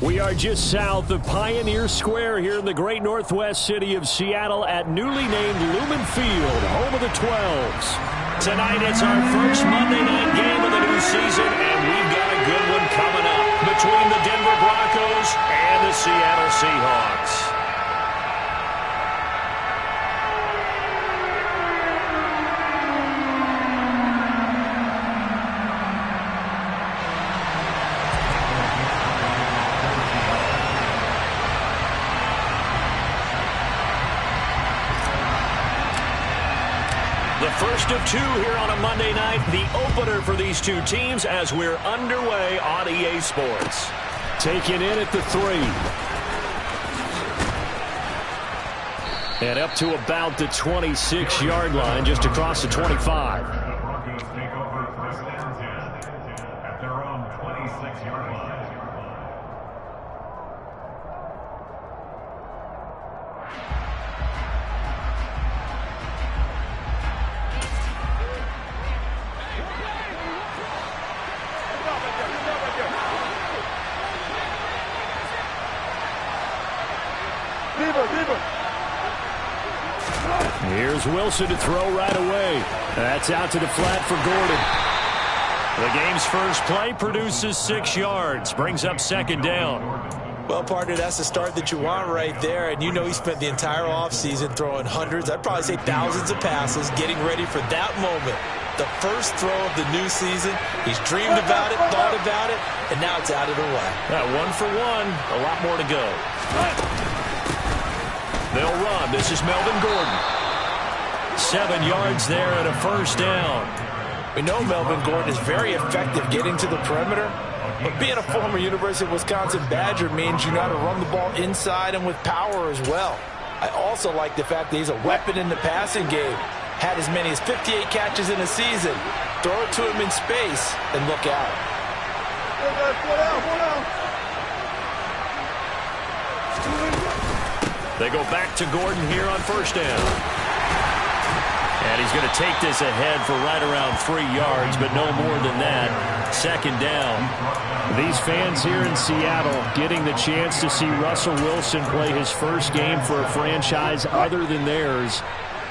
We are just south of Pioneer Square here in the great northwest city of Seattle at newly named Lumen Field, home of the 12s. Tonight it's our first Monday night game of the new season, and we've got a good one coming up between the Denver Broncos and the Seattle Seahawks. First of two here on a Monday night, the opener for these two teams as we're underway on EA Sports. Taken in at the 3. And up to about the 26-yard line, just across the 25. Broncos take over first and 10 at their own 26-yard line. Here's Wilson to throw right away. That's out to the flat for Gordon. The game's first play produces 6 yards, brings up second down. Well, partner, that's the start that you want right there. And you know he spent the entire offseason throwing hundreds, I'd probably say thousands of passes, getting ready for that moment. The first throw of the new season. He's dreamed about it, thought about it, and now it's out of the way. 1 for 1, a lot more to go. They'll run. This is Melvin Gordon. 7 yards there and a first down. We know Melvin Gordon is very effective getting to the perimeter, but being a former University of Wisconsin Badger means you know how to run the ball inside and with power as well. I also like the fact that he's a weapon in the passing game. Had as many as 58 catches in a season. Throw it to him in space and look out. They go back to Gordon here on first down. And he's going to take this ahead for right around 3 yards, but no more than that. Second down. These fans here in Seattle getting the chance to see Russell Wilson play his first game for a franchise other than theirs.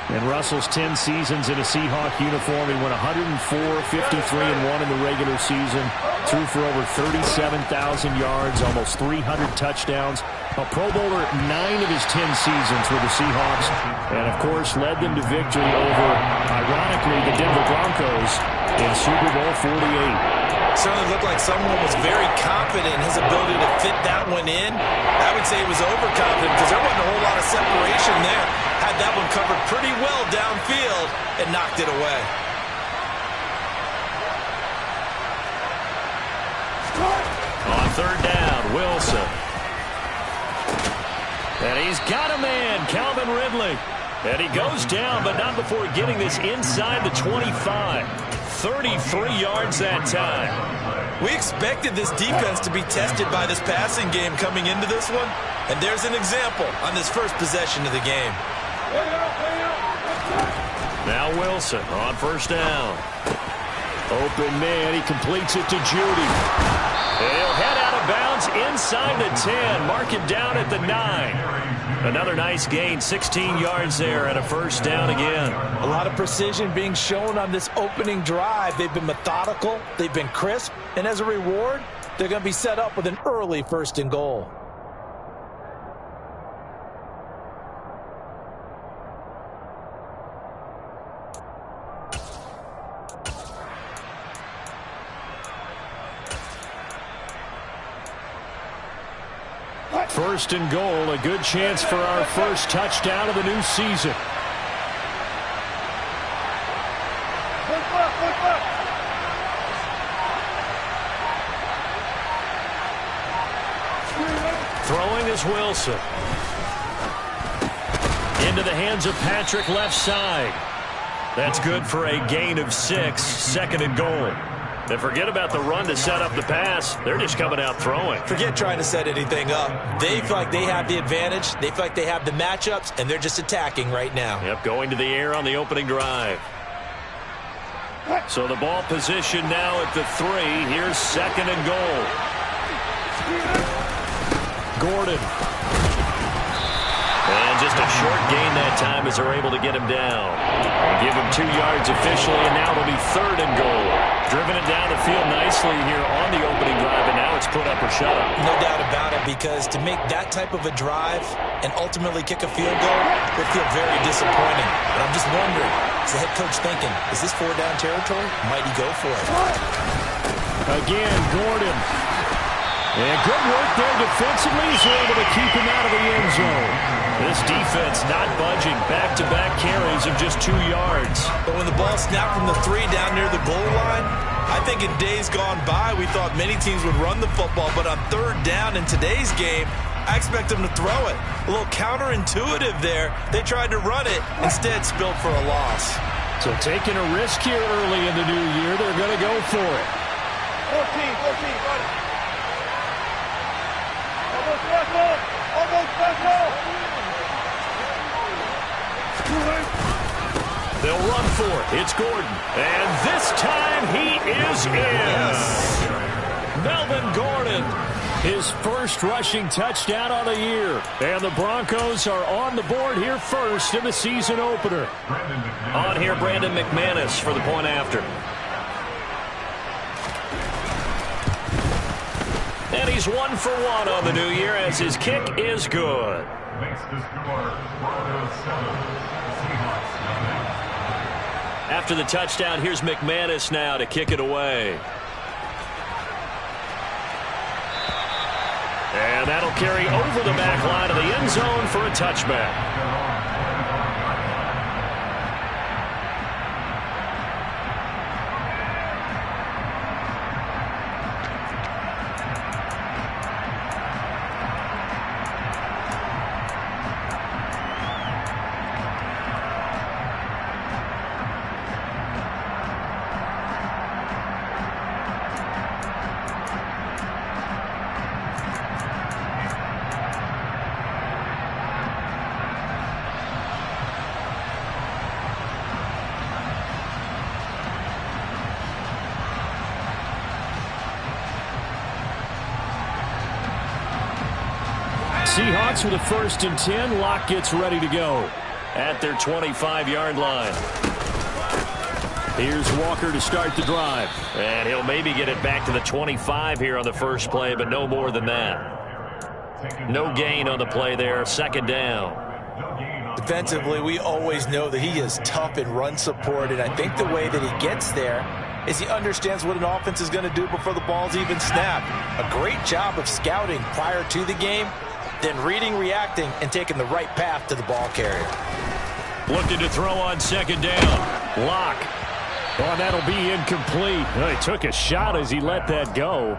In Russell's 10 seasons in a Seahawk uniform, he went 104, 53-1 in the regular season, threw for over 37,000 yards, almost 300 touchdowns. A Pro Bowler 9 of his 10 seasons with the Seahawks, and of course led them to victory over, ironically, the Denver Broncos in Super Bowl 48. Certainly looked like someone was very confident in his ability to fit that one in. I would say he was overconfident because there wasn't a whole lot of separation there. Had that one covered pretty well downfield and knocked it away. On third down, Wilson. And he's got a man, Calvin Ridley. And he goes down, but not before getting this inside the 25. 33 yards that time. We expected this defense to be tested by this passing game coming into this one. And there's an example on this first possession of the game. Now Wilson on first down. Open man, he completes it to Judy. He'll head out of bounds inside the 10. Mark it down at the 9. Another nice gain, 16 yards there and a first down again. A lot of precision being shown on this opening drive. They've been methodical, they've been crisp, and as a reward, they're going to be set up with an early first and goal. First and goal, a good chance for our first touchdown of the new season. Throwing is Wilson. Into the hands of Patrick left side. That's good for a gain of 6, second and goal. And forget about the run to set up the pass. They're just coming out throwing. Forget trying to set anything up. They feel like they have the advantage. They feel like they have the matchups, and they're just attacking right now. Yep, going to the air on the opening drive. So the ball position now at the 3. Here's second and goal. Gordon. And just a short gain that time as they're able to get him down. They give him 2 yards officially, and now it'll be 3rd and goal. Driven it down the field nicely here on the opening drive, and now it's put up or shut up. No doubt about it, because to make that type of a drive and ultimately kick a field goal would feel very disappointing. But I'm just wondering, is the head coach thinking, is this 4-down territory? Might he go for it? Again, Gordon. And good work there defensively. He's able to keep him out of the end zone. This defense not budging. Back-to-back carries of just 2 yards. But when the ball snapped from the 3 down near the goal line, I think in days gone by, we thought many teams would run the football. But on 3rd down in today's game, I expect them to throw it. A little counterintuitive there. They tried to run it, instead spilled for a loss. So taking a risk here early in the new year, they're going to go for it. 14, got it. They'll run for it. It's Gordon. And this time he is in. Yes. Melvin Gordon, his first rushing touchdown on the year. And the Broncos are on the board here first in the season opener. On here, Brandon McManus for the point after. And he's 1 for 1 on the new year as his kick is good. Makes the score Broncos 7, Seahawks 9. After the touchdown, here's McManus now to kick it away. And that'll carry over the back line of the end zone for a touchback. Seahawks with a 1st and 10. Locke gets ready to go at their 25-yard line. Here's Walker to start the drive. And he'll maybe get it back to the 25 here on the first play, but no more than that. No gain on the play there. 2nd down. Defensively, we always know that he is tough in run support, and I think the way that he gets there is he understands what an offense is going to do before the ball's even snapped. A great job of scouting prior to the game, then reading, reacting, and taking the right path to the ball carrier. Looking to throw on 2nd down. Locke. Oh, that'll be incomplete. Well, he took a shot as he let that go,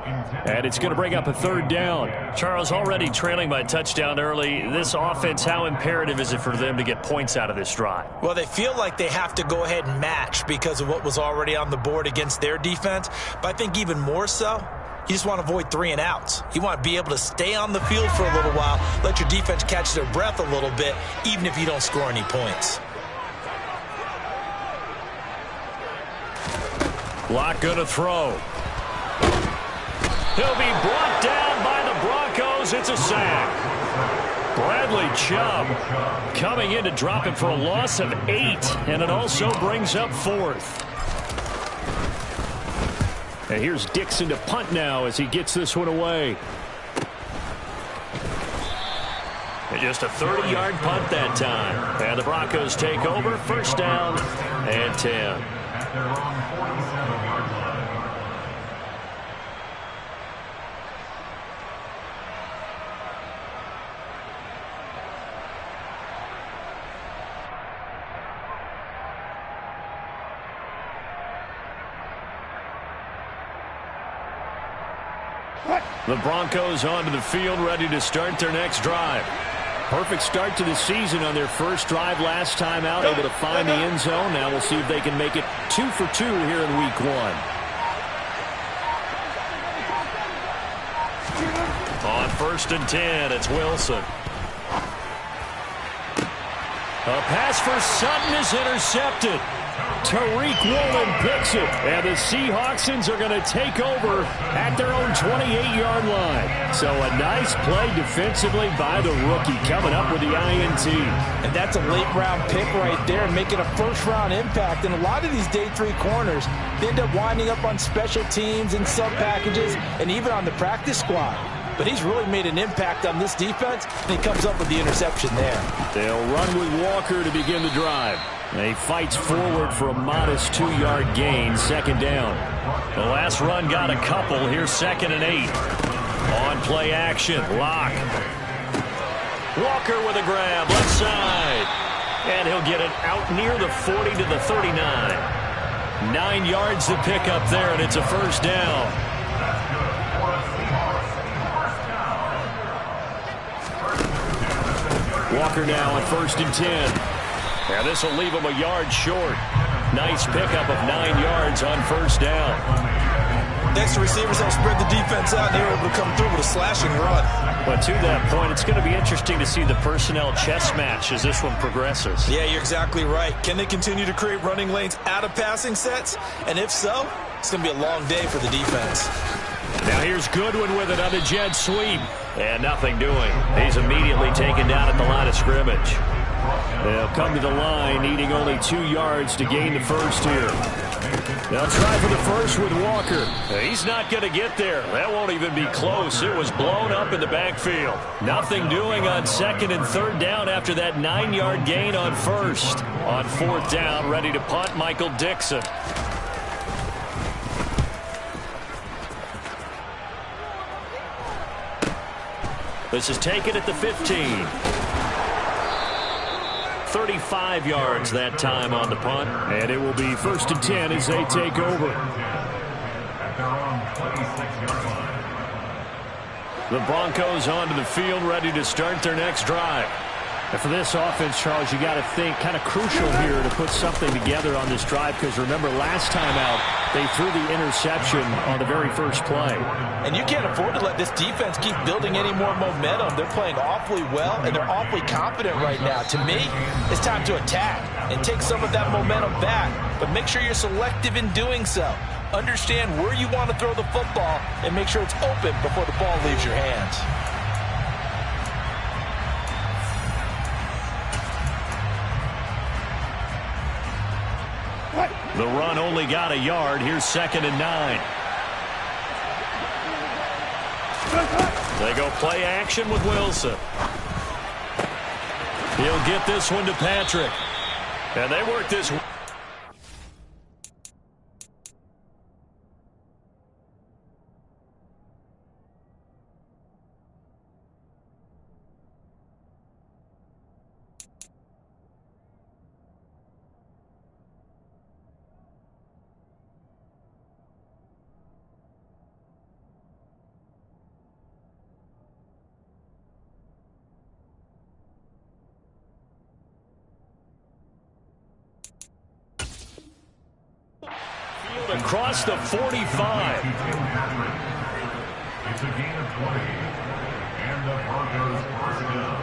and it's going to bring up a 3rd down. Charles, already trailing by a touchdown early. This offense, how imperative is it for them to get points out of this drive? Well, they feel like they have to go ahead and match because of what was already on the board against their defense. But I think even more so, you just want to avoid 3 and outs. You want to be able to stay on the field for a little while, let your defense catch their breath a little bit, even if you don't score any points. Locke going to throw. He'll be brought down by the Broncos. It's a sack. Bradley Chubb coming in to drop it for a loss of 8, and it also brings up 4th. And here's Dixon to punt now as he gets this one away. And just a 30-yard punt that time. And the Broncos take over. 1st down and 10. At their own 47-yard line. The Broncos onto the field, ready to start their next drive. Perfect start to the season on their first drive last time out, able to find the end zone. Now we'll see if they can make it 2 for 2 here in week 1. On 1st and 10, it's Wilson. A pass for Sutton is intercepted. Tariq Woolen picks it. And the Seahawksons are going to take over at their own 28-yard line. So a nice play defensively by the rookie coming up with the INT. And that's a late-round pick right there, making a first-round impact. And a lot of these day 3 corners, they end up winding up on special teams and sub-packages and even on the practice squad. But he's really made an impact on this defense, and he comes up with the interception there. They'll run with Walker to begin the drive. He fights forward for a modest 2-yard gain, second down. The last run got a couple. Here's 2nd and 8. On play action, Lock. Walker with a grab, left side. And he'll get it out near the 40 to the 39. 9 yards to pick up there, and it's a first down. Walker now on 1st and 10. And this will leave him a yard short. Nice pickup of 9 yards on first down. Next, the receivers help spread the defense out, and they were able to come through with a slashing run. But to that point, it's going to be interesting to see the personnel chess match as this one progresses. Yeah, you're exactly right. Can they continue to create running lanes out of passing sets? And if so, it's going to be a long day for the defense. Now here's Goodwin with it on the jet sweep. And nothing doing. He's immediately taken down at the line of scrimmage. They'll come to the line, needing only 2 yards to gain the first here. They'll try for the first with Walker. He's not going to get there. That won't even be close. It was blown up in the backfield. Nothing doing on 2nd and 3rd down after that 9-yard gain on first. On 4th down, ready to punt, Michael Dixon. This is taken at the 15. 35 yards that time on the punt. And it will be 1st and 10 as they take over. The Broncos onto the field, ready to start their next drive. And for this offense, Charles, you got to think kind of crucial here to put something together on this drive, because remember last time out they threw the interception on the very first play. And you can't afford to let this defense keep building any more momentum. They're playing awfully well, and they're awfully confident right now. To me, it's time to attack and take some of that momentum back, but make sure you're selective in doing so. Understand where you want to throw the football and make sure it's open before the ball leaves your hands. The run only got a yard. Here's 2nd and 9. They go play action with Wilson. He'll get this one to Patrick. And they work this one. Across the 45. It's a gain of 20. And the Broncos first down.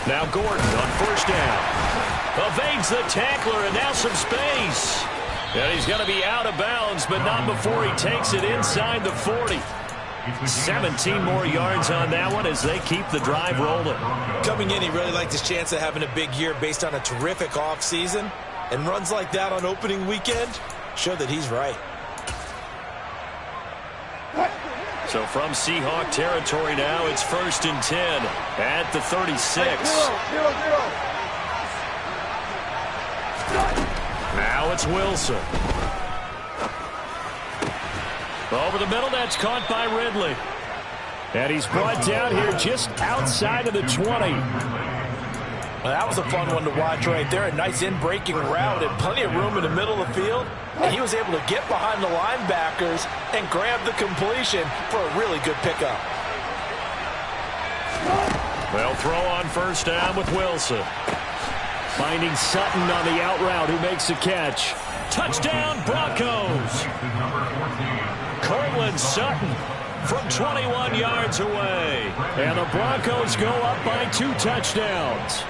Now Gordon on first down. Evades the tackler, and now some space. And he's going to be out of bounds, but not before he takes it inside the 40. 17 more yards on that one as they keep the drive rolling. Coming in, he really liked his chance of having a big year based on a terrific offseason. And runs like that on opening weekend show that he's right. So from Seahawk territory now, it's 1st and 10 at the 36. Now it's Wilson. Over the middle, that's caught by Ridley. And he's brought down here just outside of the 20. Well, that was a fun one to watch right there. A nice in-breaking route and plenty of room in the middle of the field. And he was able to get behind the linebackers and grab the completion for a really good pickup. They'll throw on first down with Wilson. Finding Sutton on the out route, who makes the catch. Touchdown, Broncos. Cortland Sutton from 21 yards away. And the Broncos go up by 2 touchdowns.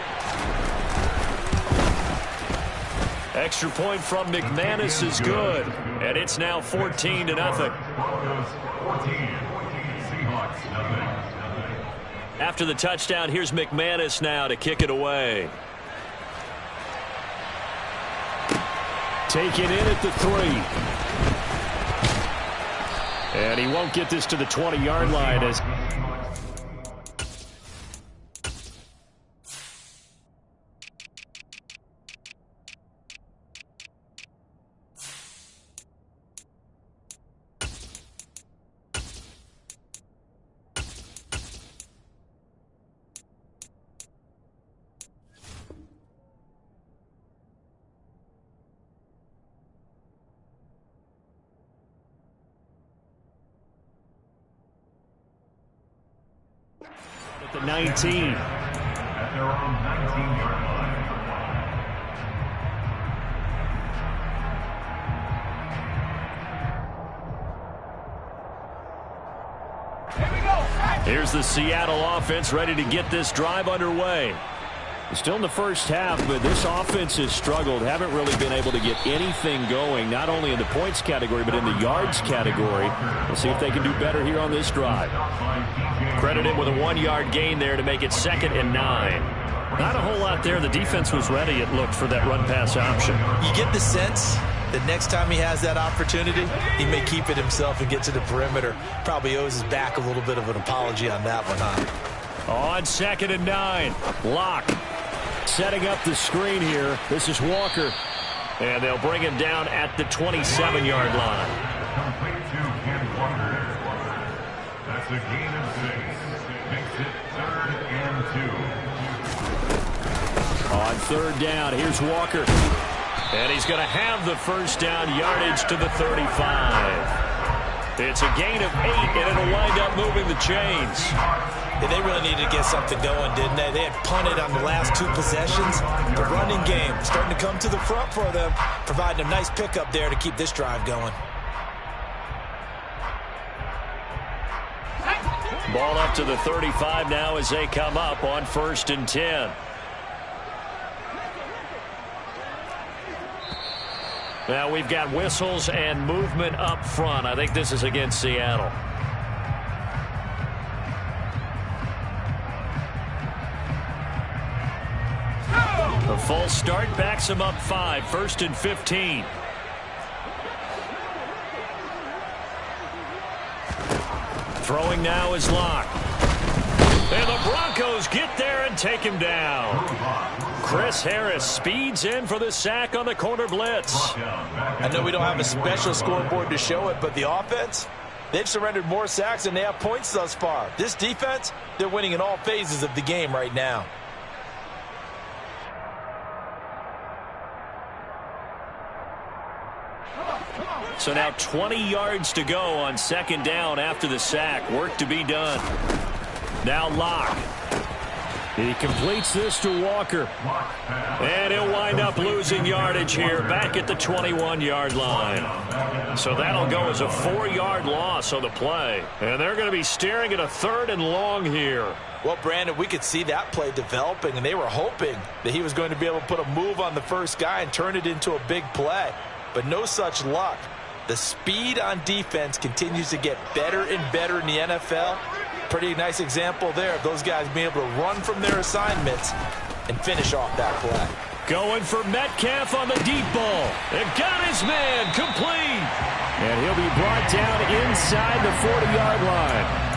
Extra point from McManus is good. And it's now 14-0. Broncos 14, Seahawks nothing. After the touchdown, here's McManus now to kick it away. Taken in at the 3. And he won't get this to the 20-yard line as the 19. At their own 19-yard line. Here's the Seattle offense ready to get this drive underway. Still in the first half, but this offense has struggled. Haven't really been able to get anything going, not only in the points category, but in the yards category. We'll see if they can do better here on this drive. Credit him with a 1-yard gain there to make it 2nd and 9. Not a whole lot there. The defense was ready, it looked, for that run-pass option. You get the sense that next time he has that opportunity, he may keep it himself and get to the perimeter. Probably owes his back a little bit of an apology on that one, huh? On 2nd and 9, Locke setting up the screen here. This is Walker. And they'll bring him down at the 27-yard line. Complete to Ken Walker. That's a gain of 6. Makes it 3rd and 2. On 3rd down, here's Walker. And he's going to have the first down, yardage to the 35. It's a gain of 8, and it'll wind up moving the chains. Yeah, they really needed to get something going, didn't they? They had punted on the last 2 possessions. The running game starting to come to the front for them, providing a nice pickup there to keep this drive going. Ball up to the 35 now as they come up on 1st and 10. Now we've got whistles and movement up front. I think this is against Seattle. A full start backs him up 5. 1st and 15. Throwing now is Locke. And the Broncos get there and take him down. Chris Harris speeds in for the sack on the corner blitz. I know we don't have a special scoreboard to show it, but the offense, they've surrendered more sacks than they have points thus far. This defense, they're winning in all phases of the game right now. So now 20 yards to go on 2nd down after the sack. Work to be done. Now Locke. He completes this to Walker. And he'll wind up losing yardage here back at the 21-yard line. So that'll go as a 4-yard loss on the play. And they're going to be staring at a 3rd and long here. Well, Brandon, we could see that play developing, and they were hoping that he was going to be able to put a move on the first guy and turn it into a big play. But no such luck. The speed on defense continues to get better and better in the NFL. Pretty nice example there of those guys being able to run from their assignments and finish off that play. Going for Metcalf on the deep ball. And got his man complete. And he'll be brought down inside the 40-yard line.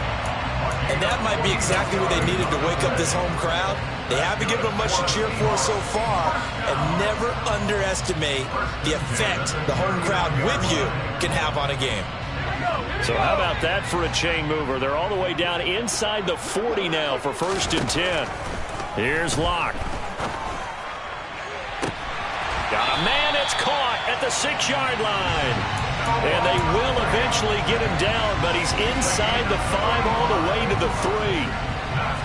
And that might be exactly what they needed to wake up this home crowd. They haven't given them much to cheer for so far, and never underestimate the effect the home crowd with you can have on a game. So how about that for a chain mover? They're all the way down inside the 40 now for 1st and 10. Here's Locke. Got a man that's caught at the 6-yard line. And they will eventually get him down, but he's inside the 5 all the way to the 3.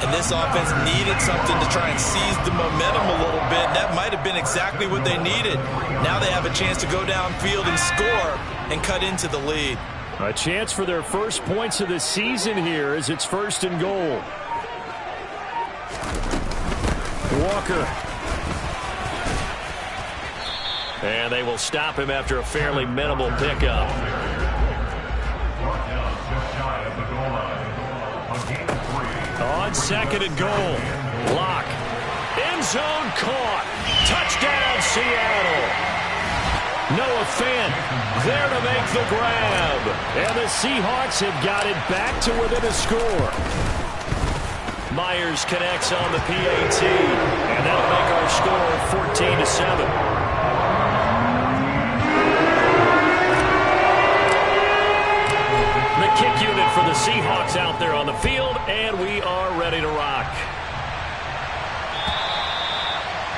And this offense needed something to try and seize the momentum a little bit. That might have been exactly what they needed. Now they have a chance to go downfield and score and cut into the lead. A chance for their first points of the season here as it's 1st and goal. Walker. And they will stop him after a fairly minimal pickup. On 2nd and goal. Lock. End zone caught. Touchdown, Seattle. Noah Fant there to make the grab. And the Seahawks have got it back to within a score. Myers connects on the PAT. And that'll make our score 14-7. The kick unit for the Seahawks out there on the field, and we are ready to rock.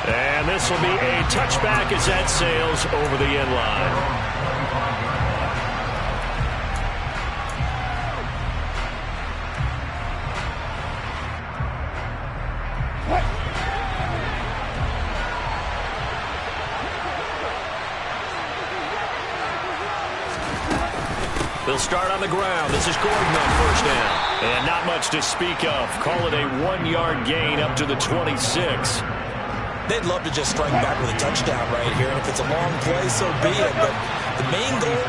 And this will be a touchback as that sails over the end line. They'll start on the ground. This is Gordon on 1st down. And not much to speak of. Call it a 1-yard gain up to the 26. They'd love to just strike back with a touchdown right here. And if it's a long play, so be it. But the main goal,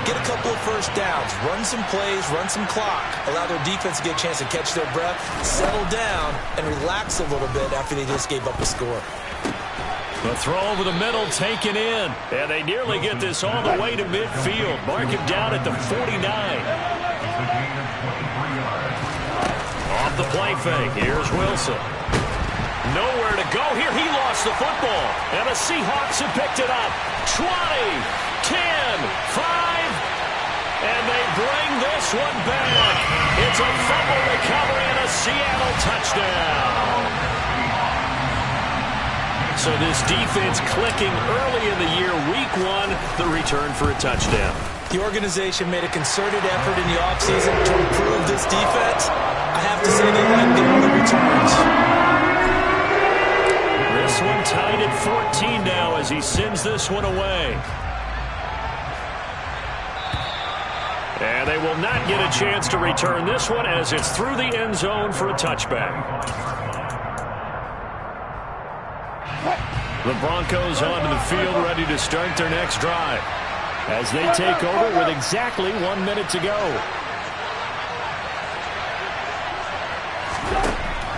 get a couple of first downs. Run some plays, run some clock. Allow their defense to get a chance to catch their breath, settle down, and relax a little bit after they just gave up a score. The throw over the middle taken in. And they nearly get this all the way to midfield. Mark him down at the 49. Off the play fake. Here's Wilson. Nowhere to go here. He lost the football. And the Seahawks have picked it up. 20, 10, 5. And they bring this one back. It's a fumble recovery and a Seattle touchdown. So this defense clicking early in the year, week 1, the return for a touchdown. The organization made a concerted effort in the offseason to improve this defense. I have to say they like getting the returns. This one tied at 14 now as he sends this one away. And they will not get a chance to return this one as it's through the end zone for a touchback. The Broncos onto the field, ready to start their next drive as they take over with exactly 1 minute to go.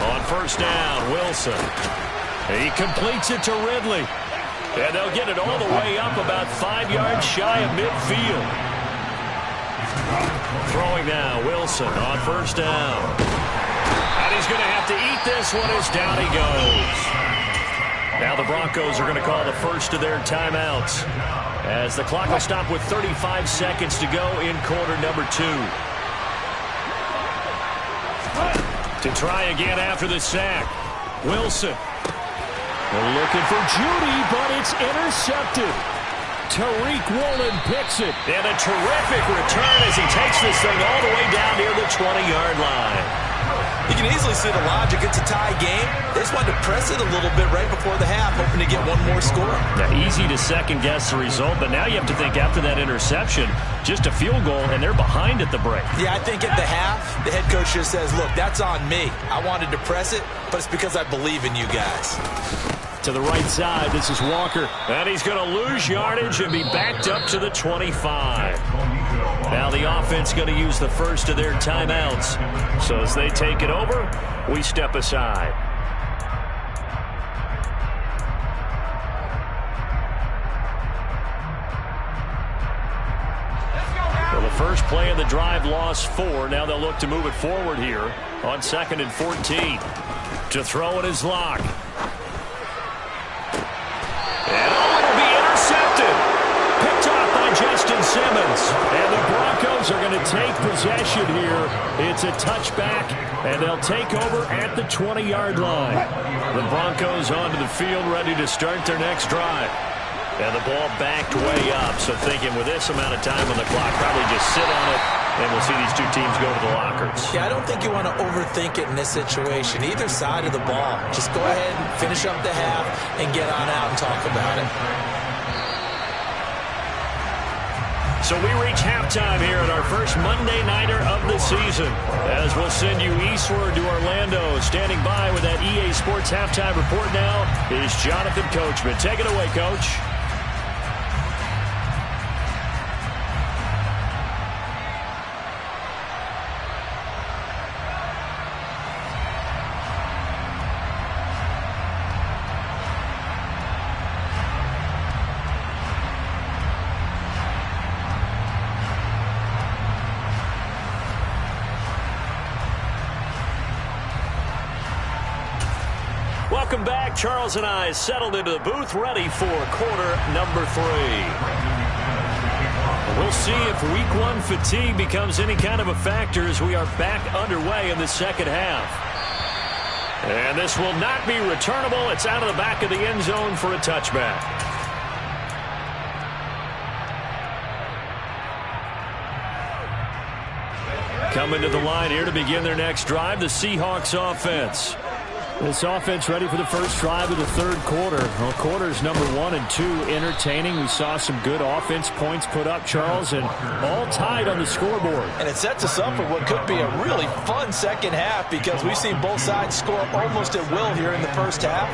On 1st down, Wilson. He completes it to Ridley. And they'll get it all the way up about 5 yards shy of midfield. Throwing now, Wilson on 1st down. And he's going to have to eat this one as down he goes. Now the Broncos are going to call the first of their timeouts as the clock will stop with 35 seconds to go in quarter number 2. To try again after the sack. Wilson. They're looking for Judy, but it's intercepted. Tariq Woolen picks it. And a terrific return as he takes this thing all the way down near the 20-yard line. You can easily see the logic. It's a tie game. They just wanted to press it a little bit right before the half, hoping to get one more score. Yeah, easy to second-guess the result, but now you have to think after that interception, just a field goal, and they're behind at the break. Yeah, I think at the half, the head coach just says, look, that's on me. I wanted to press it, but it's because I believe in you guys. To the right side, this is Walker. And he's going to lose yardage and be backed up to the 25. Now the offense going to use the first of their timeouts. So as they take it over, we step aside. Well, the first play of the drive lost 4. Now they'll look to move it forward here on 2nd and 14. To throw it is Lock. And it'll be intercepted. Picked off by Justin Simmons. And the Broncos are going to take possession here. It's a touchback, and they'll take over at the 20-yard line. The Broncos onto the field, ready to start their next drive. And the ball backed way up. So thinking with this amount of time on the clock, probably just sit on it, and we'll see these two teams go to the lockers. Yeah, I don't think you want to overthink it in this situation. Either side of the ball. Just go ahead and finish up the half and get on out and talk about it. So we reach halftime here at our first Monday Nighter of the season. As we'll send you eastward to Orlando. Standing by with that EA Sports halftime report now is Jonathan Coachman. Take it away, Coach. Welcome back. Charles and I settled into the booth, ready for quarter number 3. We'll see if week 1 fatigue becomes any kind of a factor as we are back underway in the second half. And this will not be returnable. It's out of the back of the end zone for a touchback. Coming to the line here to begin their next drive, the Seahawks offense. This offense ready for the first drive of the third quarter. Well, quarters number 1 and 2 entertaining. We saw some good offense points put up, Charles, and all tied on the scoreboard. And it sets us up for what could be a really fun second half because we've seen both sides score almost at will here in the first half.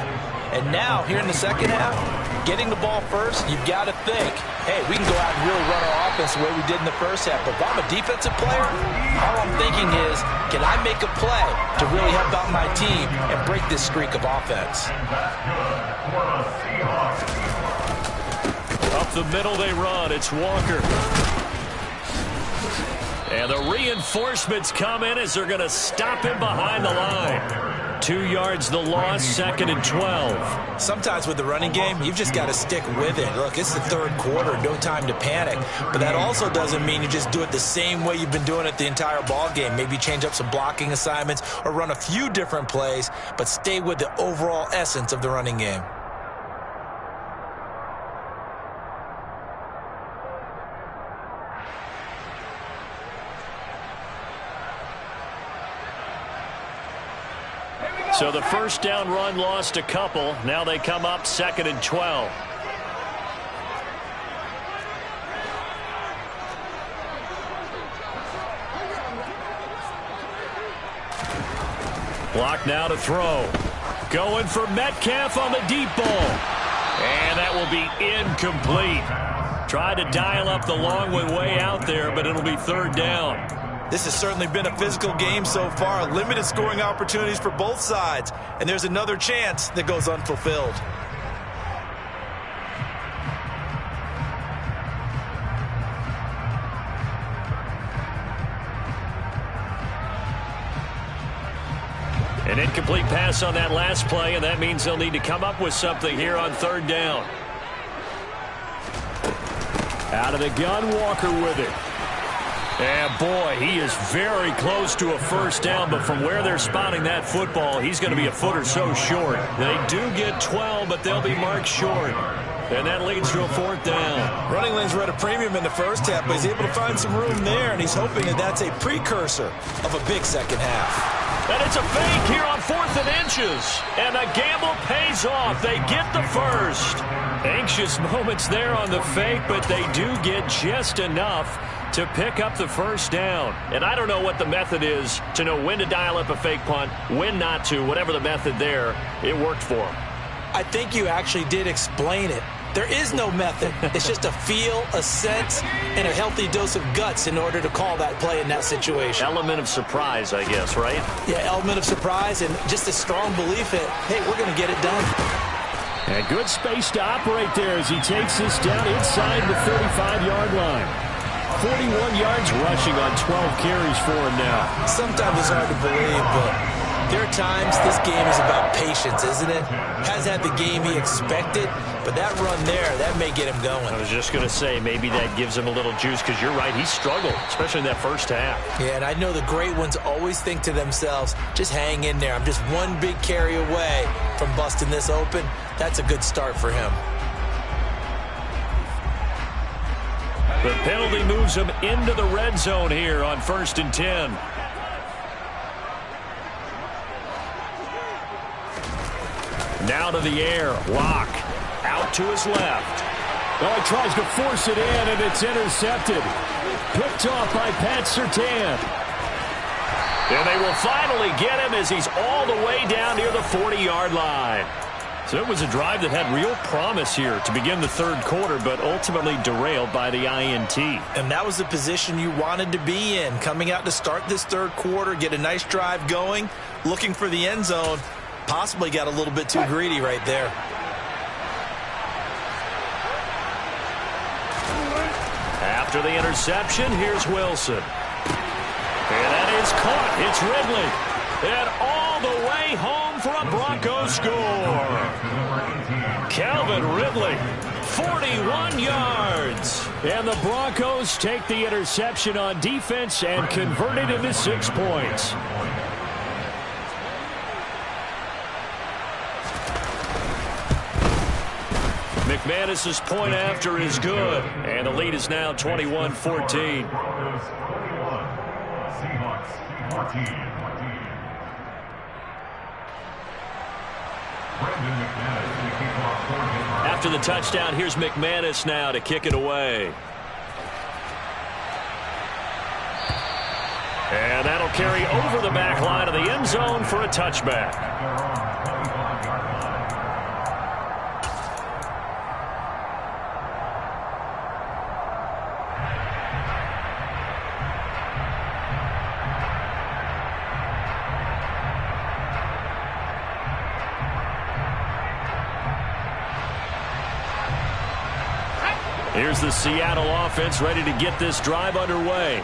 And now, here in the second half, getting the ball first, you've got to think, hey, we can go out and really run our offense the way we did in the first half. But if I'm a defensive player, all I'm thinking is, can I make a play to really help out my team and break this streak of offense? Up the middle they run. It's Walker. And the reinforcements come in as they're going to stop him behind the line. 2 yards the loss, 2nd and 12. Sometimes with the running game, you've just got to stick with it. Look, it's the third quarter, no time to panic. But that also doesn't mean you just do it the same way you've been doing it the entire ball game. Maybe change up some blocking assignments or run a few different plays, but stay with the overall essence of the running game. So the first down run lost a couple. Now they come up 2nd and 12. Block now to throw. Going for Metcalf on the deep ball. And that will be incomplete. Tried to dial up the long way out there, but it'll be 3rd down. This has certainly been a physical game so far. Limited scoring opportunities for both sides. And there's another chance that goes unfulfilled. An incomplete pass on that last play, and that means they'll need to come up with something here on 3rd down. Out of the gun, Walker with it. And, boy, he is very close to a first down, but from where they're spotting that football, he's going to be a foot or so short. They do get 12, but they'll be marked short. And that leads to a 4th down. Running lanes were at a premium in the first half, but he's able to find some room there, and he's hoping that that's a precursor of a big second half. And it's a fake here on 4th and inches. And the gamble pays off. They get the first. Anxious moments there on the fake, but they do get just enough to pick up the first down. And I don't know what the method is to know when to dial up a fake punt, when not to, whatever the method there, it worked for him. I think you actually did explain it. There is no method. It's just a feel, a sense, and a healthy dose of guts in order to call that play in that situation. Element of surprise, I guess, right? Yeah, element of surprise and just a strong belief that, hey, we're going to get it done. And good space to operate there as he takes this down inside the 35-yard line. 41 yards rushing on 12 carries for him now. Sometimes it's hard to believe, but there are times this game is about patience, isn't it? Has had the game he expected, but that run there, that may get him going. I was just going to say, maybe that gives him a little juice, because you're right, he struggled, especially in that first half. Yeah, and I know the great ones always think to themselves, just hang in there. I'm just one big carry away from busting this open. That's a good start for him. The penalty moves him into the red zone here on 1st and 10. Now to the air. Lock. Out to his left. Oh, he tries to force it in, and it's intercepted. Picked off by Pat Surtain. And they will finally get him as he's all the way down near the 40-yard line. So it was a drive that had real promise here to begin the third quarter, but ultimately derailed by the INT. And that was the position you wanted to be in, coming out to start this third quarter, get a nice drive going, looking for the end zone. Possibly got a little bit too greedy right there. After the interception, here's Wilson. And that is caught. It's Ridley. And all the way home for a Broncos score. Calvin Ridley, 41 yards. And the Broncos take the interception on defense and convert it into 6 points. McManus's point after is good. And the lead is now 21-14. Seahawks 14. After the touchdown, here's McManus now to kick it away. And that'll carry over the back line of the end zone for a touchback. Here's the Seattle offense ready to get this drive underway.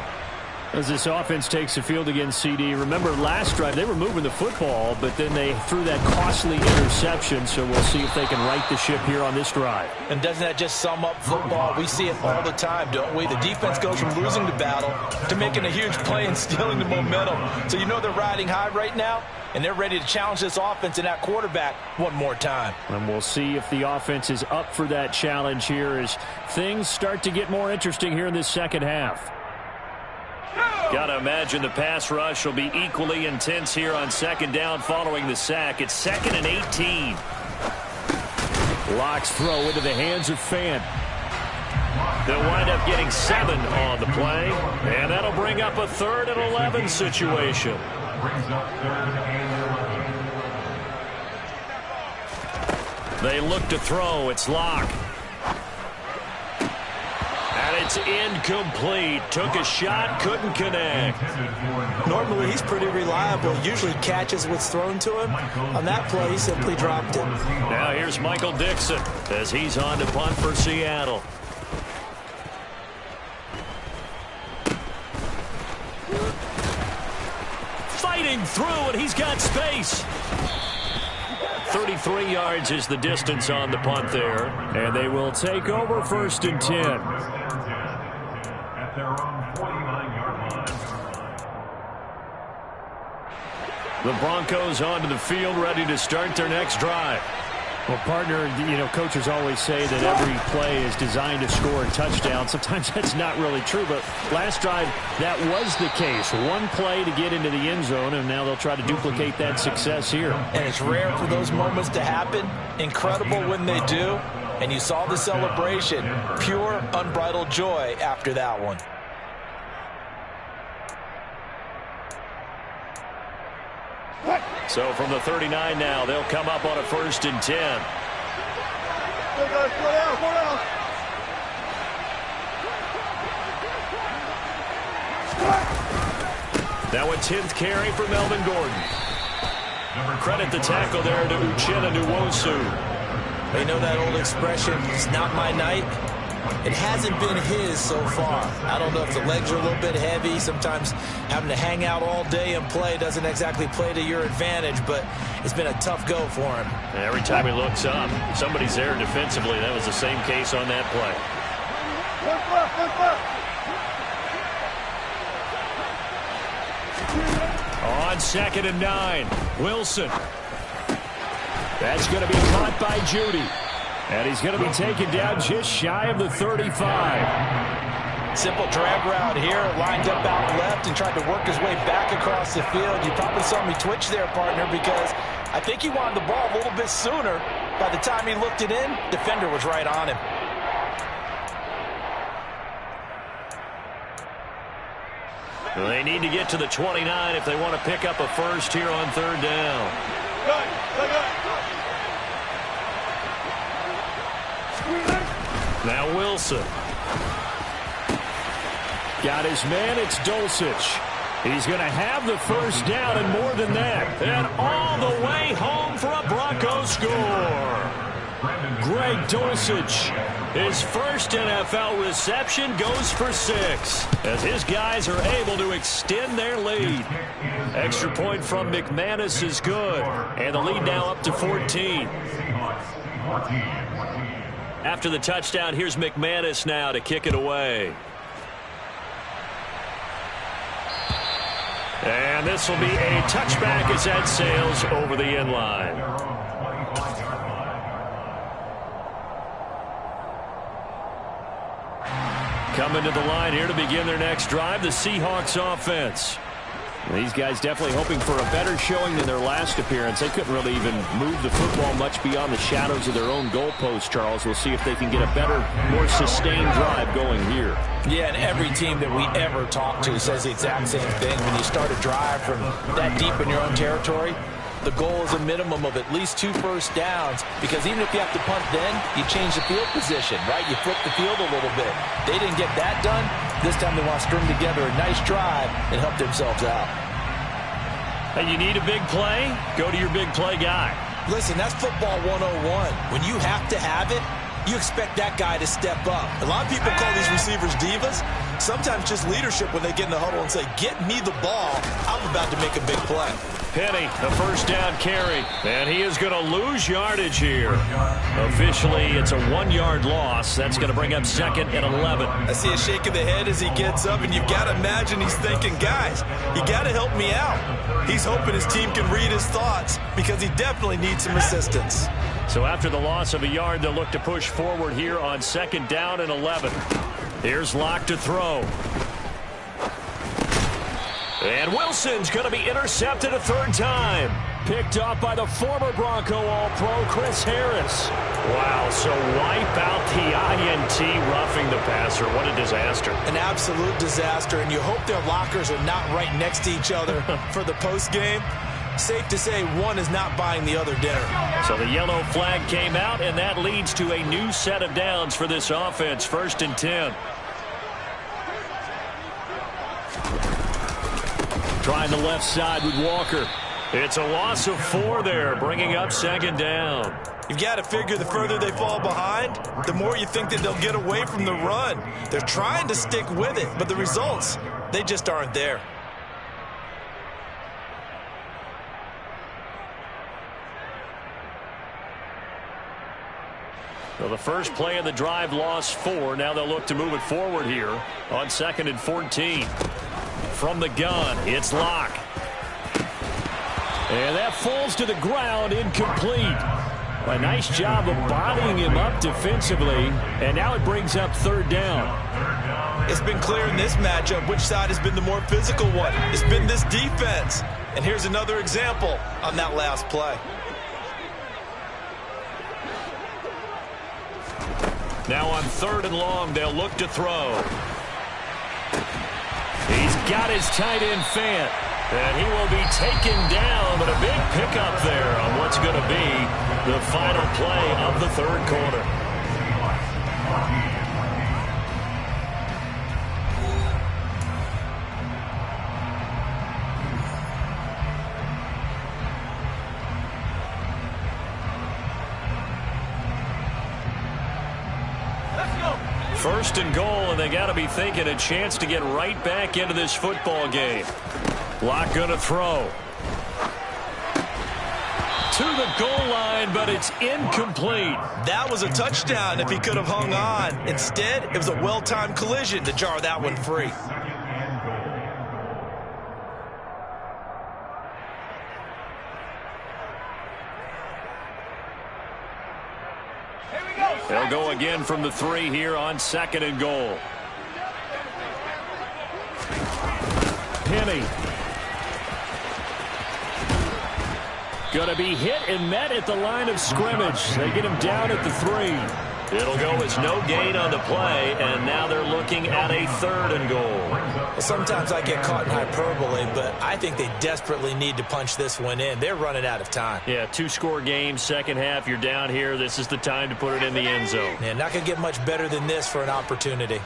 As this offense takes the field against CD, remember last drive they were moving the football, but then they threw that costly interception, so we'll see if they can right the ship here on this drive. And doesn't that just sum up football? We see it all the time, don't we? The defense goes from losing the battle to making a huge play and stealing the momentum. So you know they're riding high right now, and they're ready to challenge this offense and that quarterback one more time. And we'll see if the offense is up for that challenge here as things start to get more interesting here in this second half. Got to imagine the pass rush will be equally intense here on second down following the sack. It's 2nd and 18. Lock's throw into the hands of Fant. They'll wind up getting 7 on the play, and that'll bring up a 3rd and 11 situation. They look to throw. It's Lock. And it's incomplete. Took a shot, couldn't connect. Normally, he's pretty reliable. Usually catches what's thrown to him. On that play, he simply dropped it. Now here's Michael Dixon as he's on to punt for Seattle. Fighting through, and he's got space. 33 yards is the distance on the punt there. And they will take over 1st and 10. At their own 49-yard line. The Broncos onto the field, ready to start their next drive. Well, partner, you know, coaches always say that every play is designed to score a touchdown. Sometimes that's not really true, but last drive, that was the case. One play to get into the end zone, and now they'll try to duplicate that success here. And it's rare for those moments to happen. Incredible when they do. And you saw the celebration. Pure, unbridled joy after that one. So from the 39 now, they'll come up on a 1st and 10. Now a 10th carry for Melvin Gordon. Credit the tackle there to Uchenna Nwosu. You know that old expression, it's not my night? It hasn't been his so far. I don't know if the legs are a little bit heavy. Sometimes having to hang out all day and play doesn't exactly play to your advantage, but it's been a tough go for him. And every time he looks up, somebody's there defensively. That was the same case on that play. On 2nd and 9, Wilson. That's going to be caught by Judy. And he's going to be taken down just shy of the 35. Simple drag route here, lined up out left and tried to work his way back across the field. You probably saw me twitch there, partner, because I think he wanted the ball a little bit sooner. By the time he looked it in, defender was right on him. Well, they need to get to the 29 if they want to pick up a first here on third down. Now Wilson. Got his man, it's Dulcich. He's going to have the first down and more than that. And all the way home for a Broncos score. Greg Dulcich, his first NFL reception, goes for 6 as his guys are able to extend their lead. Extra point from McManus is good, and the lead now up to 14. After the touchdown, here's McManus now to kick it away. And this will be a touchback as that sails over the end line. Coming to the line here to begin their next drive, the Seahawks offense. These guys definitely hoping for a better showing than their last appearance. They couldn't really even move the football much beyond the shadows of their own goalpost, Charles. We'll see if they can get a better, more sustained drive going here. Yeah, and every team that we ever talk to says the exact same thing. When you start a drive from that deep in your own territory, the goal is a minimum of at least 2 first downs, because even if you have to punt then, you change the field position, right? You flip the field a little bit. They didn't get that done. This time they want to string together a nice drive and help themselves out. Hey, you need a big play? Go to your big play guy. Listen, that's football 101. When you have to have it, you expect that guy to step up. A lot of people call these receivers divas. Sometimes just leadership when they get in the huddle and say, get me the ball. I'm about to make a big play. Penny, the first down carry, and he is going to lose yardage here. Officially, it's a 1-yard loss. That's going to bring up 2nd and 11. I see a shake of the head as he gets up, and you've got to imagine he's thinking, guys, you got to help me out. He's hoping his team can read his thoughts because he definitely needs some assistance. So after the loss of a yard, they'll look to push forward here on 2nd down and 11. Here's Locke to throw. And Wilson's going to be intercepted a 3rd time. Picked off by the former Bronco All-Pro, Chris Harris. Wow, so wipe out the INT, roughing the passer. What a disaster. An absolute disaster, and you hope their lockers are not right next to each other for the postgame. Safe to say one is not buying the other dinner. So the yellow flag came out, and that leads to a new set of downs for this offense. 1st and 10. Trying the left side with Walker. It's a loss of 4 there, bringing up 2nd down. You've got to figure the further they fall behind, the more you think that they'll get away from the run. They're trying to stick with it, but the results, they just aren't there. Well, the first play of the drive lost 4. Now they'll look to move it forward here on 2nd and 14. From the gun, it's Locke. And that falls to the ground, incomplete. A nice job of bodying him up defensively, and now it brings up 3rd down. It's been clear in this matchup which side has been the more physical one. It's been this defense. And here's another example on that last play. Now on 3rd and long, they'll look to throw. He's got his tight end Fant, and he will be taken down, but a big pickup there on what's going to be the final play of the 3rd quarter. First and goal, and they got to be thinking a chance to get right back into this football game. Locke going to throw. To the goal line, but it's incomplete. That was a touchdown if he could have hung on. Instead, it was a well-timed collision to jar that one free. They'll go again from the 3 here on 2nd and goal. Penny. Going to be hit and met at the line of scrimmage. They get him down at the 3. It'll go as no gain on the play, and now they're looking at a 3rd and goal. Well, sometimes I get caught in hyperbole, but I think they desperately need to punch this one in. They're running out of time. Yeah, 2-score game, second half, you're down here. This is the time to put it in the end zone. Yeah, not going to get much better than this for an opportunity.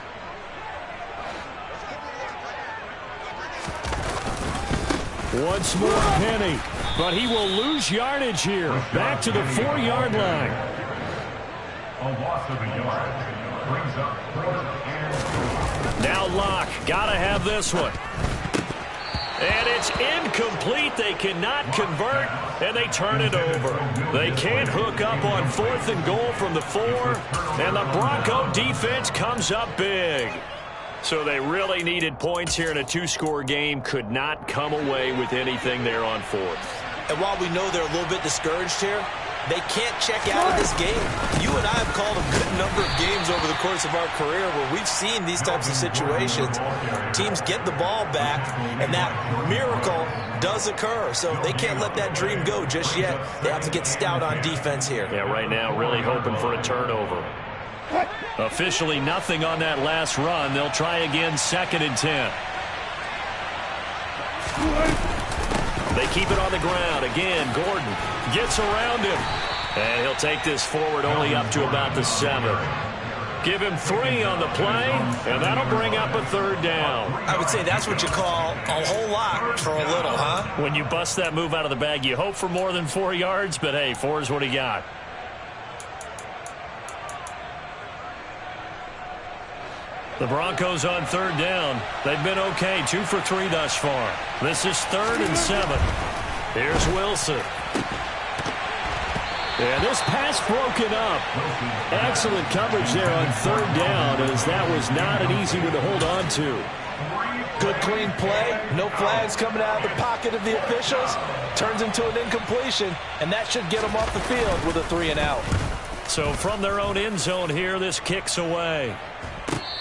Once more, Penny. But he will lose yardage here. Back to the 4-yard line. A loss of a yard. Brings up 4th and 4. Now Locke. Got to have this one. And it's incomplete. They cannot convert, and they turn it over. They can't hook up on 4th and goal from the 4, and the Bronco defense comes up big. So they really needed points here in a 2-score game. Could not come away with anything there on 4th. And while we know they're a little bit discouraged here, they can't check out of this game. You and I have called a good number of games over the course of our career where we've seen these types of situations. Teams get the ball back, and that miracle does occur. So they can't let that dream go just yet. They have to get stout on defense here. Yeah, right now really hoping for a turnover. Officially nothing on that last run. They'll try again, 2nd and 10. They keep it on the ground. Again, Gordon gets around him. And he'll take this forward only up to about the 7. Give him 3 on the play, and that'll bring up a 3rd down. I would say that's what you call a whole lot for a little, huh? When you bust that move out of the bag, you hope for more than 4 yards, but hey, 4 is what he got. The Broncos on 3rd down. They've been okay, 2 for 3 thus far. This is 3rd and 7. Here's Wilson. And this pass broken up. Excellent coverage there on 3rd down, as that was not an easy one to hold on to. Good clean play. No flags coming out of the pocket of the officials. Turns into an incompletion, and that should get them off the field with a 3 and out. So from their own end zone here, this kicks away.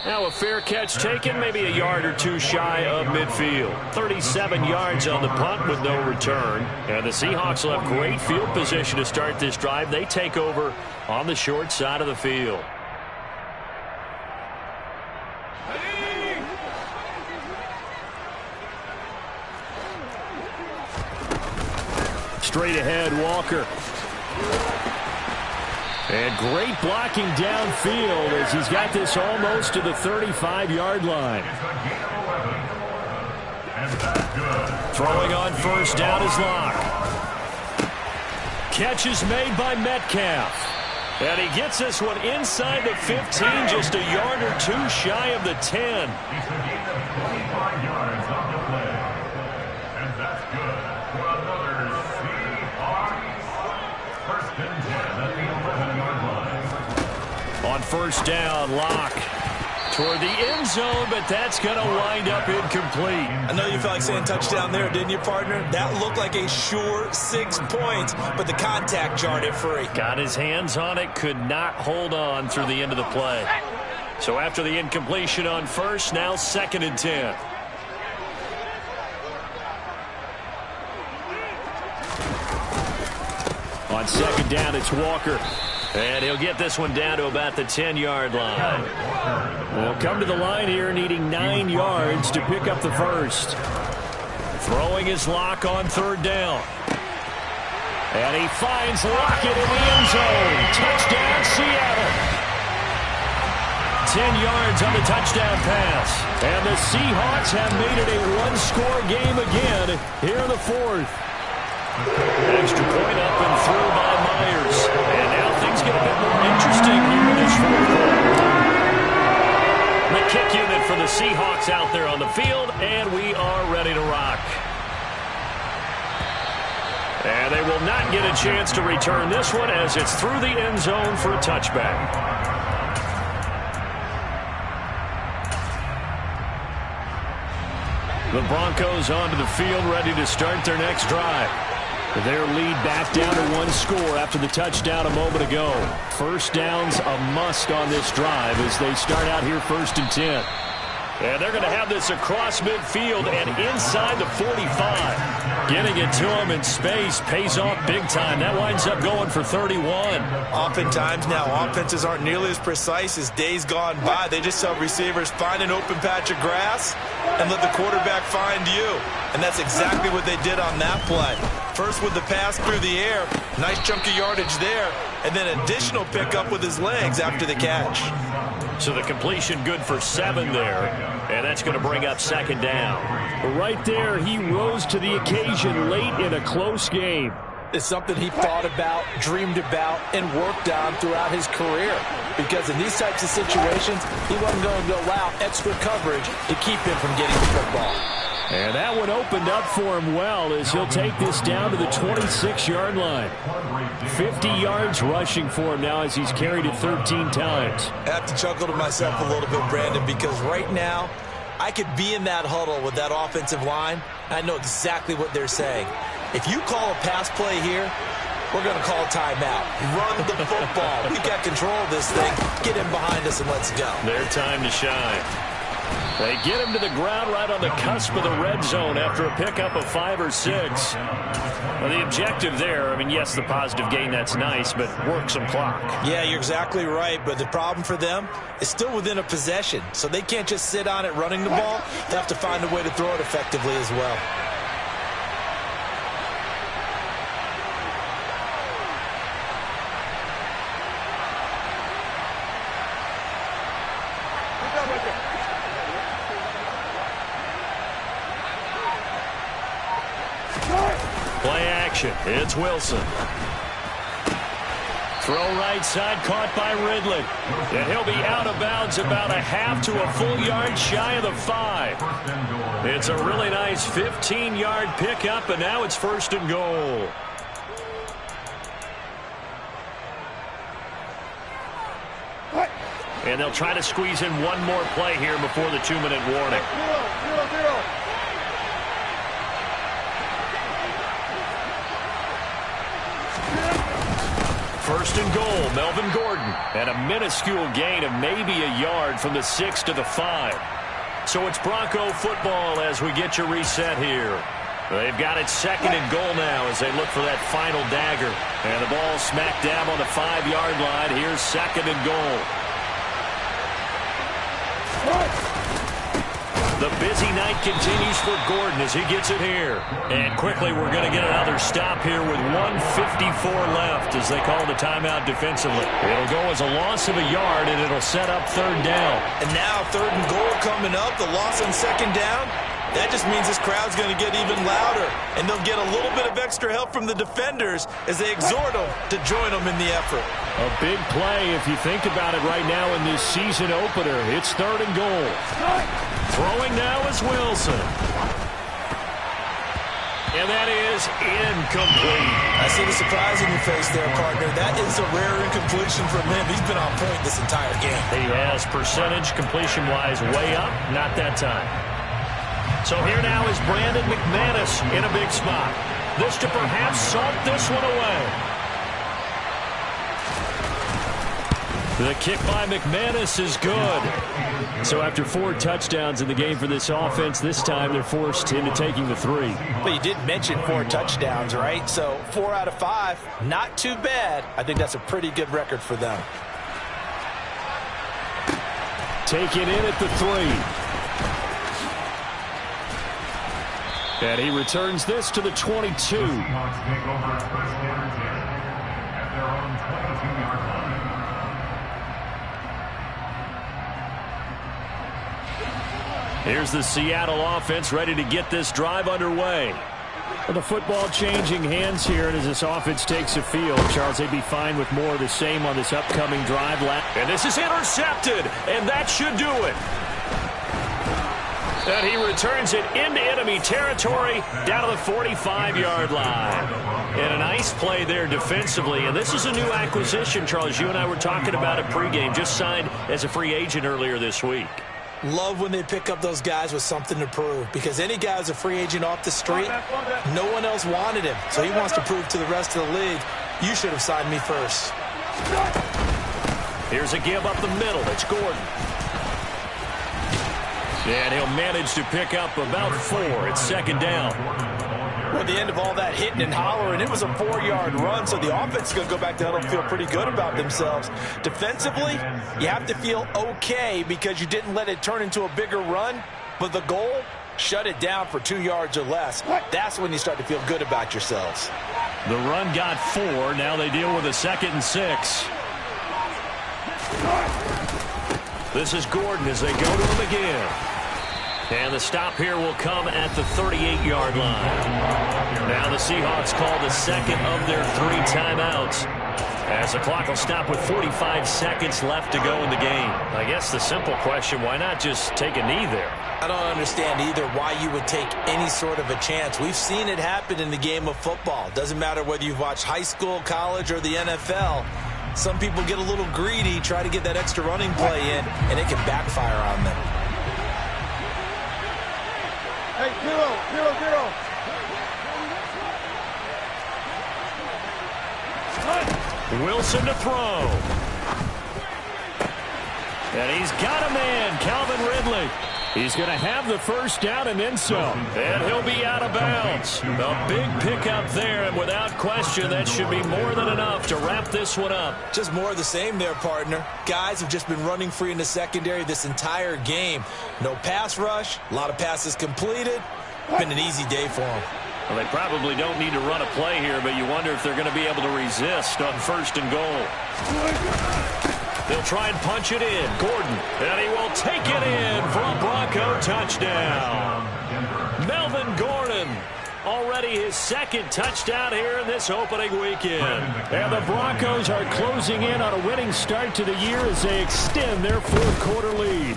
Now a fair catch taken, maybe a yard or 2 shy of midfield. 37 yards on the punt with no return. And the Seahawks will have great field position to start this drive. They take over on the short side of the field. Straight ahead, Walker. And great blocking downfield as he's got this almost to the 35-yard line. Throwing on 1st down is Locke. Catch is made by Metcalf. And he gets this one inside the 15, just a yard or 2 shy of the 10. He's a gain of 25 yards on the play. And that's good for another Seahawks. 1st and 10 at the 11-yard line. On 1st down, Locke toward the end zone, but that's going to wind up incomplete. I know you felt like saying touchdown there, didn't you, partner? That looked like a sure 6 points, but the contact jarred it free. Got his hands on it, could not hold on through the end of the play. So after the incompletion on 1st, now 2nd and 10. On 2nd down, it's Walker. And he'll get this one down to about the 10-yard line. They'll come to the line here needing 9 yards to pick up the 1st. Throwing his Locke on 3rd down. And he finds Lockett in the end zone. Touchdown, Seattle. 10 yards on the touchdown pass. And the Seahawks have made it a 1-score game again here in the 4th. Extra point up and through by Myers. And now things get a bit more interesting here in this 4th quarter. The kick unit for the Seahawks out there on the field, and we are ready to rock. And they will not get a chance to return this one as it's through the end zone for a touchback. The Broncos onto the field ready to start their next drive. Their lead back down to 1 score after the touchdown a moment ago. 1st down's a must on this drive as they start out here 1st and 10. And they're going to have this across midfield and inside the 45. Getting it to him in space pays off big time. That winds up going for 31. Oftentimes now, offenses aren't nearly as precise as days gone by. They just tell receivers, find an open patch of grass and let the quarterback find you. And that's exactly what they did on that play. First with the pass through the air, nice chunk of yardage there, and then additional pickup with his legs after the catch. So the completion good for 7 there, and that's going to bring up second down. Right there, he rose to the occasion late in a close game. It's something he thought about, dreamed about, and worked on throughout his career. Because in these types of situations, he wasn't going to go out extra coverage to keep him from getting the football. And that one opened up for him well as he'll take this down to the 26-yard line. 50 yards rushing for him now as he's carried it 13 times. I have to chuckle to myself a little bit, Brandon, because right now I could be in that huddle with that offensive line. I know exactly what they're saying. If you call a pass play here, we're going to call a timeout. Run the football. We got control of this thing. Get him behind us and let's go. Their time to shine. They get him to the ground right on the cusp of the red zone after a pickup of 5 or 6. Well, the objective there, I mean, yes, the positive gain, that's nice, but work some clock. Yeah, you're exactly right, but the problem for them is still within a possession, so they can't just sit on it running the ball. They have to find a way to throw it effectively as well. Play action. It's Wilson. Throw right side, caught by Ridley. And he'll be out of bounds about a half to a full yard shy of the 5. It's a really nice 15-yard pickup, and now it's 1st and goal. And they'll try to squeeze in one more play here before the 2-minute warning. 0-0. 1st and goal, Melvin Gordon. And a minuscule gain of maybe a yard from the 6 to the 5. So it's Bronco football as we get you reset here. They've got it 2nd and goal now as they look for that final dagger. And the ball smack dab on the 5-yard line. Here's 2nd and goal. The busy night continues for Gordon as he gets it here. And quickly we're going to get another stop here with 1:54 left as they call the timeout defensively. It'll go as a loss of a yard, and it'll set up 3rd down. And now 3rd and goal coming up, the loss on 2nd down. That just means this crowd's going to get even louder, and they'll get a little bit of extra help from the defenders as they exhort them to join them in the effort. A big play if you think about it right now in this season opener. It's 3rd and goal. Throwing now is Wilson. And that is incomplete. I see the surprise in your face there, partner. That is a rare incompletion from him. He's been on point this entire game. He has percentage completion-wise way up. Not that time. So here now is Brandon McManus in a big spot. This to perhaps salt this one away. The kick by McManus is good. So after 4 touchdowns in the game for this offense, this time they're forced into taking the 3. But you did mention 4 touchdowns, right? So 4 out of 5, not too bad. I think that's a pretty good record for them. Taken in at the 3. And he returns this to the 22. Here's the Seattle offense ready to get this drive underway. Well, the football changing hands here, and as this offense takes the field, Charles, they'd be fine with more of the same on this upcoming drive. And this is intercepted, and that should do it. And he returns it into enemy territory down to the 45-yard line. And a nice play there defensively. And this is a new acquisition, Charles. You and I were talking about it pregame. Just signed as a free agent earlier this week. Love when they pick up those guys with something to prove, because any guy who's a free agent off the street, no one else wanted him. So he wants to prove to the rest of the league, you should have signed me first. Here's a give up the middle. It's Gordon. And he'll manage to pick up about 4. It's second down. Well, at the end of all that hitting and hollering, it was a 4-yard run, so the offense is going to go back to huddle and feel pretty good about themselves. Defensively, you have to feel okay because you didn't let it turn into a bigger run, but the goal, shut it down for 2 yards or less. That's when you start to feel good about yourselves. The run got 4. Now they deal with a 2nd and 6. This is Gordon as they go to him again. And the stop here will come at the 38-yard line. Now the Seahawks call the second of their 3 timeouts, as the clock will stop with 45 seconds left to go in the game. I guess the simple question, why not just take a knee there? I don't understand either why you would take any sort of a chance. We've seen it happen in the game of football. Doesn't matter whether you've watched high school, college, or the NFL. Some people get a little greedy, try to get that extra running play in, and it can backfire on them. Hey, 0-0-0. Wilson to throw. And he's got a man, Calvin Ridley. He's going to have the first down and then some. And he'll be out of bounds. A big pickup there, and without question, that should be more than enough to wrap this one up. Just more of the same there, partner. Guys have just been running free in the secondary this entire game. No pass rush, a lot of passes completed. Been an easy day for them. Well, they probably don't need to run a play here, but you wonder if they're going to be able to resist on 1st and goal. They'll try and punch it in. Gordon, and he will take it in for a Bronco touchdown. Melvin Gordon, already his 2nd touchdown here in this opening weekend. And the Broncos are closing in on a winning start to the year as they extend their 4th quarter lead.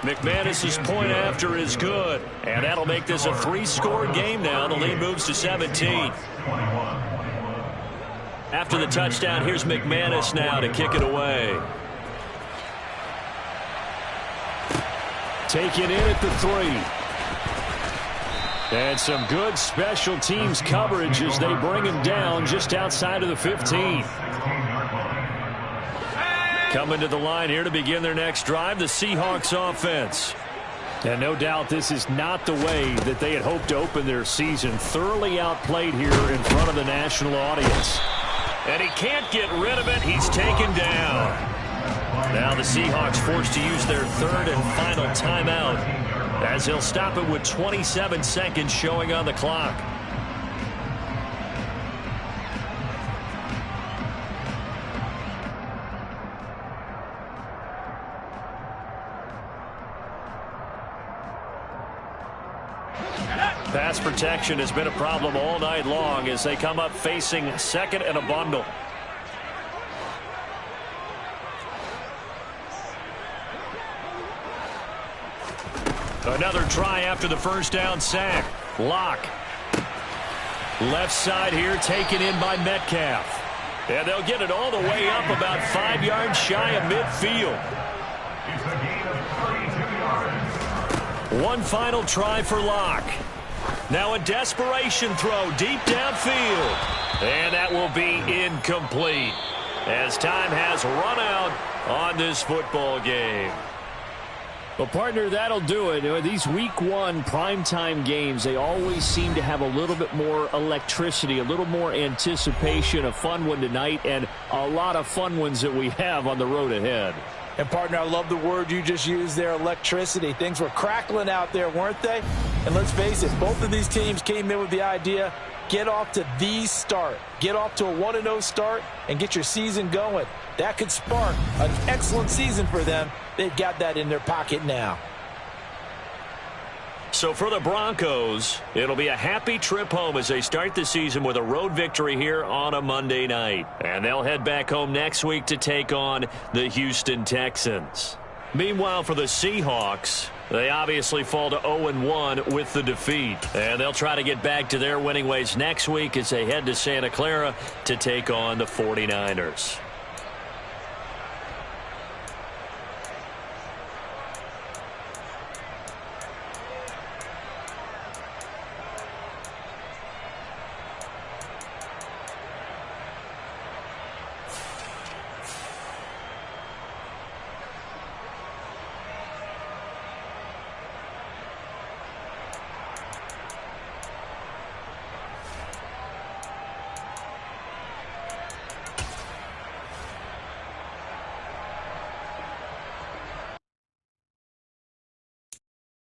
McManus's point after is good, and that'll make this a 3-score game now. The lead moves to 17. After the touchdown, here's McManus now to kick it away. Take it in at the 3. And some good special teams coverage as they bring him down just outside of the 15. Coming to the line here to begin their next drive, the Seahawks offense. And no doubt this is not the way that they had hoped to open their season. Thoroughly outplayed here in front of the national audience. And he can't get rid of it. He's taken down. Now the Seahawks forced to use their 3rd and final timeout, as he'll stop it with 27 seconds showing on the clock. Pass protection has been a problem all night long as they come up facing 2nd and a bundle. Another try after the 1st down sack. Lock. Left side here taken in by Metcalf. And they'll get it all the way up about 5 yards shy of midfield. It's a gain of 32 yards. One final try for Lock. Now a desperation throw deep downfield. And that will be incomplete, as time has run out on this football game. Well, partner, that'll do it. These week 1 primetime games, they always seem to have a little bit more electricity, a little more anticipation. A fun one tonight, and a lot of fun ones that we have on the road ahead. And, partner, I love the word you just used there, electricity. Things were crackling out there, weren't they? And let's face it, both of these teams came in with the idea, get off to the start. Get off to a 1-0 start and get your season going. That could spark an excellent season for them. They've got that in their pocket now. So for the Broncos, it'll be a happy trip home as they start the season with a road victory here on a Monday night. And they'll head back home next week to take on the Houston Texans. Meanwhile, for the Seahawks, they obviously fall to 0-1 with the defeat. And they'll try to get back to their winning ways next week as they head to Santa Clara to take on the 49ers.